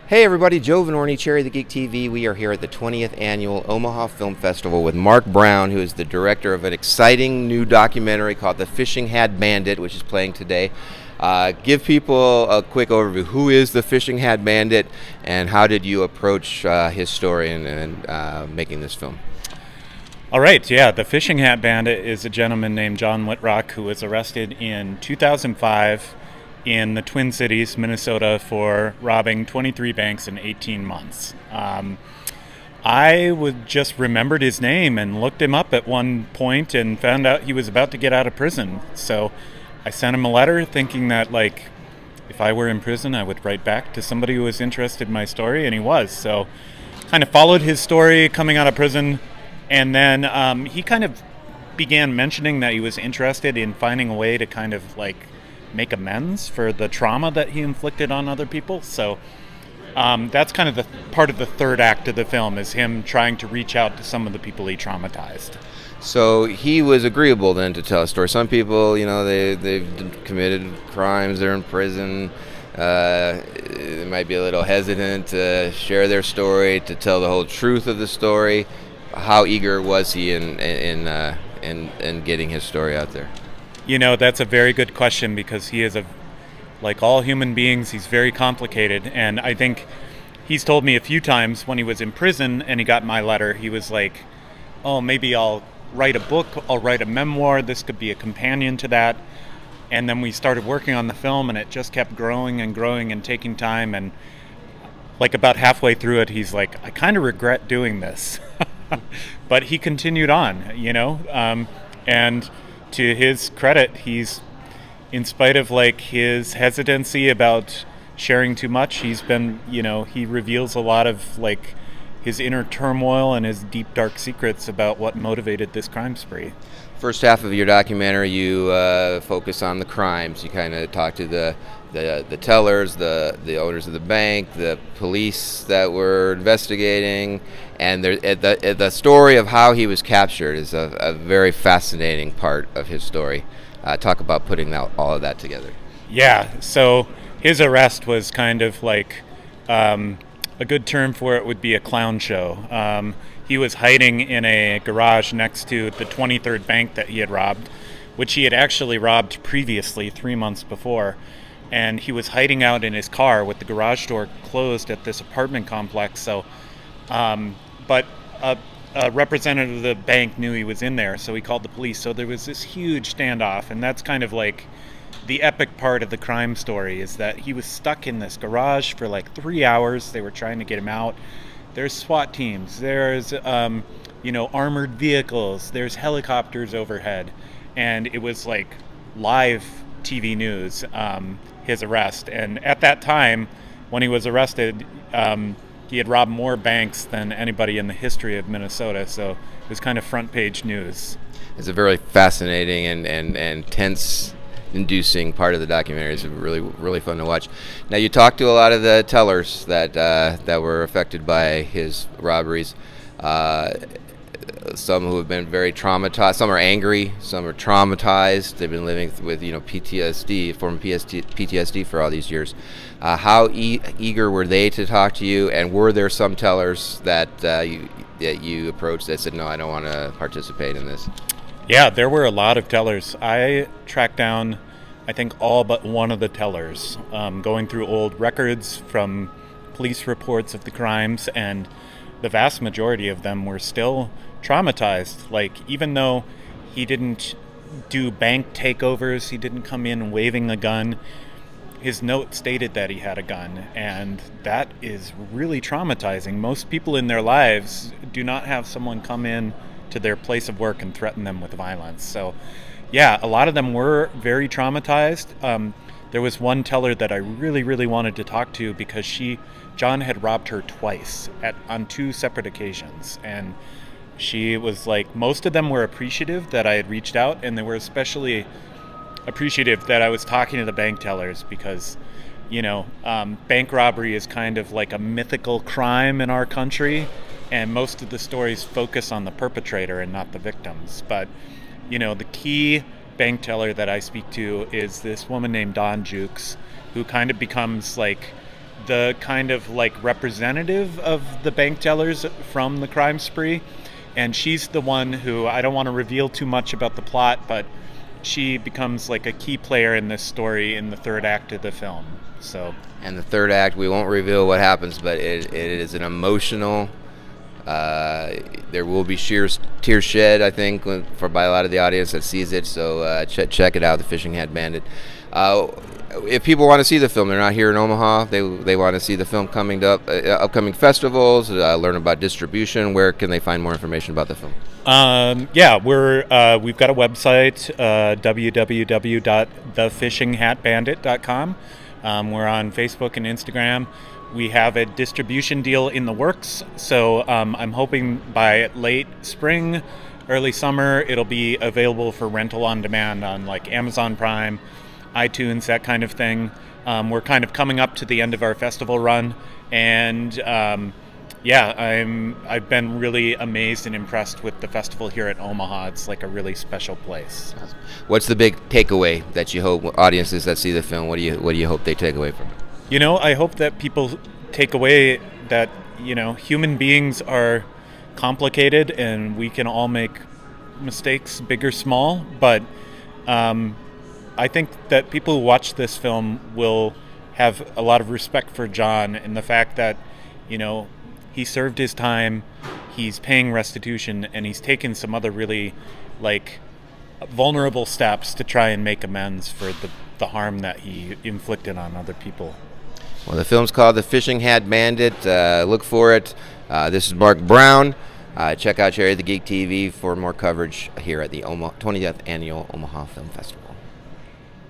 Hey everybody, Joe Vanourney, Cherry the Geek TV. We are here at the 20th Annual Omaha Film Festival with Mark Brown, who is the director of an exciting new documentary called The Fishing Hat Bandit, which is playing today. Give people a quick overview. Who is the Fishing Hat Bandit, and how did you approach his story and making this film? All right, yeah, the Fishing Hat Bandit is a gentleman named John Whitrock who was arrested in 2005 in the Twin Cities, Minnesota, for robbing 23 banks in 18 months. I would just remembered his name and looked him up at one point and found out he was about to get out of prison. So I sent him a letter thinking that, like, if I were in prison, I would write back to somebody who was interested in my story, and he was. So kind of followed his story coming out of prison, and then he kind of began mentioning that he was interested in finding a way to kind of, like, make amends for the trauma that he inflicted on other people. So that's kind of the part of the third act of the film, is him trying to reach out to some of the people he traumatized. So he was agreeable then to tell a story. Some people, they've committed crimes, they're in prison. They might be a little hesitant to share their story, to tell the whole truth of the story. How eager was he in getting his story out there? You know, that's a very good question, because he is like all human beings, he's very complicated. And I think he's told me a few times when he was in prison and he got my letter, he was like, oh, maybe I'll write a book, I'll write a memoir, this could be a companion to that. And then we started working on the film, and it just kept growing and growing and taking time. And like about halfway through it, he's like, I kind of regret doing this. But he continued on, and to his credit, he's, in spite of like his hesitancy about sharing too much, he's been, he reveals a lot of like his inner turmoil and his deep dark secrets about what motivated this crime spree. First half of your documentary, you focus on the crimes. You kind of talk to the tellers, the owners of the bank, the police that were investigating, and the story of how he was captured is a very fascinating part of his story. Talk about putting all of that together. Yeah, so his arrest was kind of like, a good term for it would be a clown show. He was hiding in a garage next to the 23rd bank that he had robbed, which he had actually robbed previously 3 months before. And he was hiding out in his car with the garage door closed at this apartment complex. So, but a representative of the bank knew he was in there, so he called the police. So there was this huge standoff, and that's kind of like the epic part of the crime story, is that he was stuck in this garage for like 3 hours. They were trying to get him out. There's SWAT teams, there's armored vehicles, there's helicopters overhead, and it was like live TV news, his arrest. And at that time, when he was arrested, he had robbed more banks than anybody in the history of Minnesota, so it was kind of front page news. It's a very fascinating and tense inducing part of the documentary. It's really, really fun to watch. Now, you talked to a lot of the tellers that were affected by his robberies. Some who have been very traumatized. Some are angry. Some are traumatized. They've been living with PTSD, former PTSD for all these years. How eager were they to talk to you? And were there some tellers that you approached that said, no, I don't want to participate in this? Yeah, there were a lot of tellers. I tracked down, I think, all but one of the tellers, going through old records from police reports of the crimes, and the vast majority of them were still traumatized. Like, even though he didn't do bank takeovers, he didn't come in waving a gun, his note stated that he had a gun, and that is really traumatizing. Most people in their lives do not have someone come in to their place of work and threaten them with violence. So yeah, a lot of them were very traumatized. There was one teller that I really, really wanted to talk to, because John had robbed her twice on 2 separate occasions. And she was like, most of them were appreciative that I had reached out, and they were especially appreciative that I was talking to the bank tellers, because, bank robbery is kind of like a mythical crime in our country, and most of the stories focus on the perpetrator and not the victims. But, the key bank teller that I speak to is this woman named Dawn Jukes, who kind of becomes like the kind of like representative of the bank tellers from the crime spree. And she's the one who, I don't want to reveal too much about the plot, but she becomes like a key player in this story in the third act of the film. So, and the third act, we won't reveal what happens, but it is an emotional. There will be tears shed, I think, by a lot of the audience that sees it. So check it out, The Fishing Hat Bandit. If people want to see the film, they're not here in Omaha. They want to see the film coming up, upcoming festivals, learn about distribution. Where can they find more information about the film? We've got a website, www.thefishinghatbandit.com. We're on Facebook and Instagram. We have a distribution deal in the works, so I'm hoping by late spring, early summer, it'll be available for rental on demand on like Amazon Prime, iTunes, that kind of thing. We're kind of coming up to the end of our festival run, and I've been really amazed and impressed with the festival here at Omaha. It's like a really special place. What's the big takeaway that you hope audiences that see the film? What do you hope they take away from it? I hope that people take away that, human beings are complicated and we can all make mistakes, big or small. But I think that people who watch this film will have a lot of respect for John and the fact that, he served his time, he's paying restitution, and he's taken some other really, vulnerable steps to try and make amends for the harm that he inflicted on other people. Well, the film's called The Fishing Hat Bandit. Look for it. This is Mark Brown. Check out Cherry the Geek TV for more coverage here at the 20th Annual Omaha Film Festival.